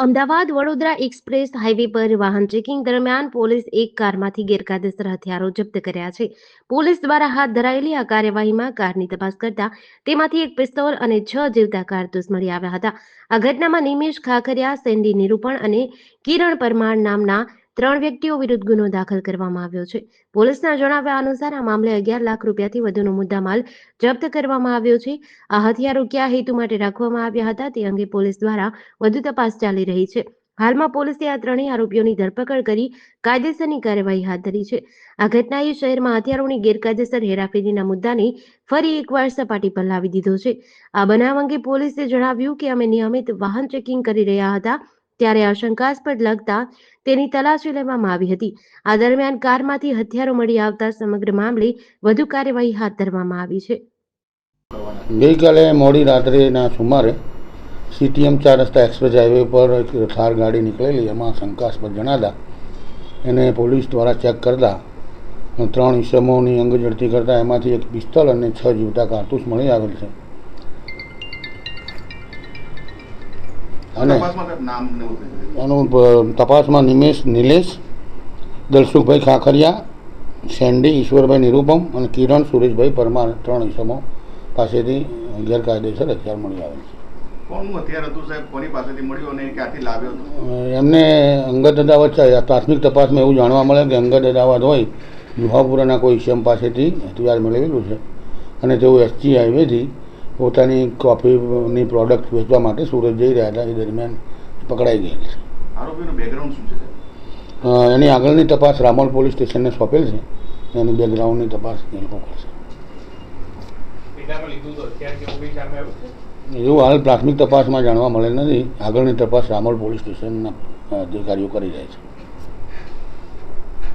Ahmedabad Vadodara express highway પર વાહન checking દરમિયાન પોલીસ એક કારમાંથી ગેરકાયદેસર હથિયારો જપ્ત કર્યા છે. પોલીસ દ્વારા હાથ ધરાયેલી આ કાર્યવાહીમાં કારની તપાસ કરતા તેમાંથી એક પિસ્તોલ અને 6 જીવતા કારતૂસ મળી આવ્યા હતા. આ ઘટનામાં નિમેશ ખાખરિયા, સેન્ડી નિરૂપણ અને કિરણ પરમાર નામના 3 વ્યક્તિઓ વિરુદ્ધ ગુનો દાખલ કરવામાં આવ્યો છે. પોલીસના જણાવ્યા અનુસાર આ મામલે 11 લાખ રૂપિયાથી વધુનો મુદ્દામાલ જપ્ત કરવામાં આવ્યો છે. આ હથિયારો કયા હેતુ માટે રાખવામાં આવ્યા હતા તે અંગે પોલીસ દ્વારા વધુ તપાસ ચાલી રહી છે. હાલમાં પોલીસે આ ત્રણેય આરોપીઓની ધરપકડ કરી કાયદેસરની કાર્યવાહી હાથ ધરી છે. આ ઘટનાએ શહેરમાં હથિયારોની ગેરકાયદેસર હેરાફેરીના મુદ્દાને ફરી એકવાર સપાટી પર લાવી દીધો છે. આ બનાવ અંગે પોલીસે જણાવ્યું કે અમે નિયમિત વાહન ચેકિંગ કરી રહ્યા હતા ત્યારે આ શંકાસ્પદ લાગતા તેની તલાશી લેવામાં આવી હતી. આ દરમિયાન કારમાંથી હથિયારો મળી આવતા સમગ્ર મામલે વધુ કાર્યવાહી હાથ ધરવામાં આવી છે. ગઈકાલે મોડી રાત્રેના સુમારે CTM 4 રસ્તા એક્સપ્રેસ હાઈવે પર એક થાર ગાડી નીકળેલી, એમાં શંકાસ્પદ જણાતા એને પોલીસ દ્વારા ચેક કરતા 3 ઇસમોની અંગ ઝડપી કરતા એમાંથી એક પિસ્તોલ અને 6 જીવતા કારતૂસ મળી આવેલ છે. અને એનું તપાસમાં નિલેશ દલસુખભાઈ ખાખરિયા, સેન્ડી ઈશ્વરભાઈ નિરૂપમ અને કિરણ સુરેશભાઈ પરમાર 3 ઇસમો પાસેથી ગેરકાયદેસર હથિયાર મળી આવેલ છે. કોનું હથિયાર હતું સાહેબ? કોની પાસેથી મળ્યું અને ક્યાંથી લાવ્યો હતો? એમને અંગત અદાવત છે. પ્રાથમિક તપાસમાં એવું જાણવા મળે કે અંગત અદાવત હોય જુહાપુરાના કોઈ ઇસમ પાસેથી હથિયાર મેળવેલું છે અને તેઓ SG હાઈવેથી પોતાની કોફીની પ્રોડક્ટ વેચવા માટે સુરત જઈ રહ્યા હતા. એ દરમિયાન પકડાઈ ગયેલ છે. આરોપીનું બેકગ્રાઉન્ડ શું છે? એની આગળની તપાસ રામોલ પોલીસ સ્ટેશનને સોંપેલ છે. એની બેકગ્રાઉન્ડની તપાસ એ લોકો કરશે. એવું હાલ પ્રાથમિક તપાસમાં જાણવા મળેલ નથી. આગળની તપાસ રામોલ પોલીસ સ્ટેશનના અધિકારીઓ કરી રહ્યા છે.